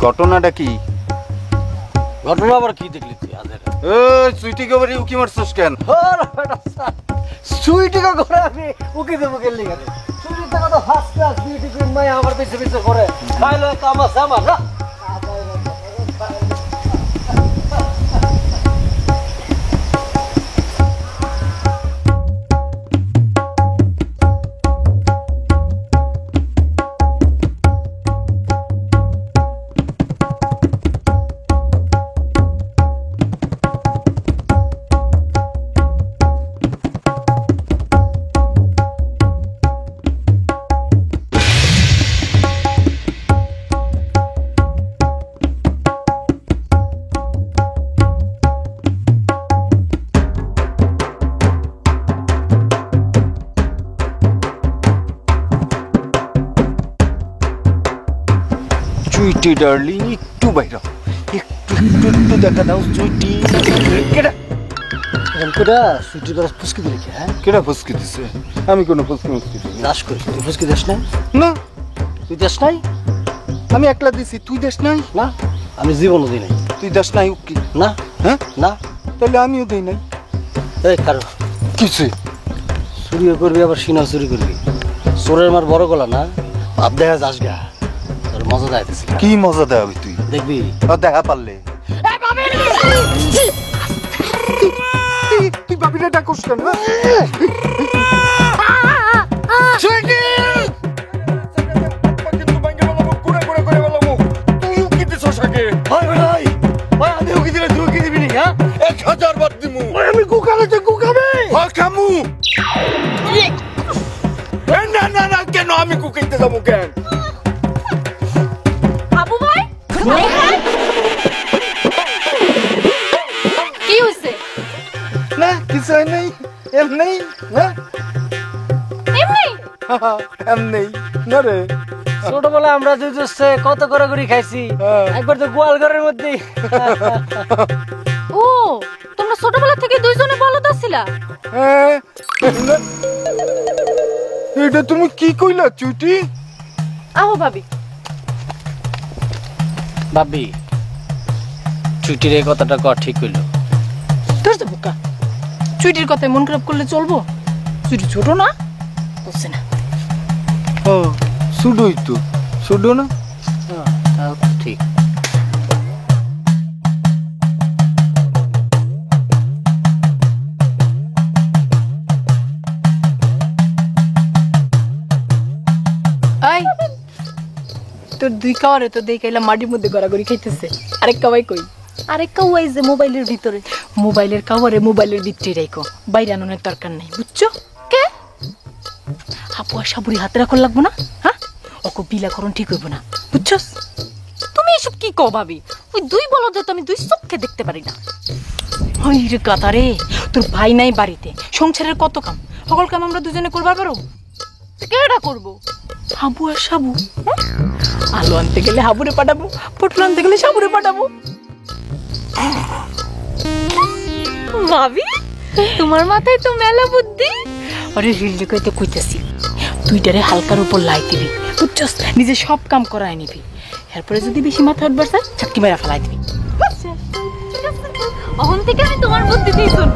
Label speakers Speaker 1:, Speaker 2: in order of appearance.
Speaker 1: ঘটনাটা কি?
Speaker 2: ঘটনা আবার কি দেখলি তুই আদের?
Speaker 1: সুইটিকে বাড়ি উকি মারছস কেন?
Speaker 2: সুইটিকে করে আমি উকি দেবো গেলি কেন? সুইটির টাকা তো ফার্স্ট ক্লাস বিউটি কুইন মাই আমার পিছে পিছে করে খাইলো কামাস আমার না।
Speaker 1: সুইটি ডার্লিং একটু বাইরে একটু একটু একটু দেখা দাও সুইটি। কেডা
Speaker 2: এরকম করে সুইটির করে ফুসকি দিলি কি? হ্যাঁ
Speaker 1: কেডা ফুসকি দিছে? আমি কোনো ফুসকি মুসকি দিই না।
Speaker 2: দাস করিস তুই ফুসকি দিস নাই?
Speaker 1: না
Speaker 2: তুই দেশ নাই?
Speaker 1: আমি একলা দিছি, তুই দেশ নাই?
Speaker 2: না আমি জীবনও দিই নাই।
Speaker 1: তুই দেশ নাই উকি?
Speaker 2: না
Speaker 1: হ্যাঁ
Speaker 2: না।
Speaker 1: তাহলে আমিও দিই নাই।
Speaker 2: এই কারো
Speaker 1: কিছু
Speaker 2: চুরিও করবি আবার সিনাও চুরি করবি। চোরের মার বড় গলা না, ভাব দেখা যাস গা, তোর মজা দেখাইতেছি।
Speaker 1: কি মজা দেখাবি তুই?
Speaker 2: দেখবি
Speaker 1: দেখা পারলে। তুই ভাবিলে ডাকস কেন? আমি কুকালে তুই কুকাবে খামু। না না না, কেন আমি কুকাইতে যাবো কেন?
Speaker 3: আবু ভাই কি হইছে?
Speaker 1: না কিছু হয় নাই, এমনি না
Speaker 3: এমনি
Speaker 1: এমনি না রে।
Speaker 2: ছোটবেলা আমরা দুই দোস্তে কত কড়াকড়ি খাইছি, একবার তো গোয়াল ঘরের মধ্যে।
Speaker 3: ও তোমরা ছোটবেলা থেকে দুইজনে বলদ আছিলা?
Speaker 1: হ্যাঁ, এটা তুমি কি কইলা চুটি?
Speaker 3: আহো ভাবি।
Speaker 2: ভাবি ছুটির এই কথাটা কর ঠিক হইলো?
Speaker 3: তোর তো বোকা, চুইটির কথায় মন খারাপ করলে চলবো? চুইটি ছোট না, বুঝছে না।
Speaker 1: ও শুডোই তো শুডো না।
Speaker 2: তাও তো ঠিক।
Speaker 3: এই তোর দুই কাওয়ারে তো দেখাইলা মাটির মধ্যে গড়াগড়ি খাইতেছে, আরেক কাওয়াই কই? আরেক কাওয়াই যে মোবাইলের ভিতরে। মোবাইলের কাওয়ারে মোবাইলের ভিতরে রাখো, বাইরে আনানোর দরকার নাই, বুঝছো? কে আপু আর সাবুরি হাতে রাখা লাগবো না? হ্যাঁ ওকে বিলাকরণ ঠিক হইব না, বুঝছস? তুমি এসব কি কও ভাবি? ওই দুই বলদে তো আমি দুই চোখে দেখতে পারি না। ওই রে কাতারে, তোর ভাই নাই বাড়িতে, সংসারের কত কাম, সকল কাম আমরা দুজনে করবার পারো? কেডা করবো? হাবু আর সাবু। আলু আনতে গেলে হাবুরে পাঠাবো, পটল আনতে গেলে সাবুরে পাঠাবো। ভাবি তোমার মাথায় তো মেলা বুদ্ধি। আরে রিলি কইতে কইতেছি, তুইটারে হালকার উপর লাই দিবি, বুঝছস? নিজে সব কাম করায় নিবি, এরপরে যদি বেশি মাথা উঠবার চাই চাকরি মেরা ফেলাই দিবি। অহন থেকে আমি তোমার বুদ্ধি দিই শুন।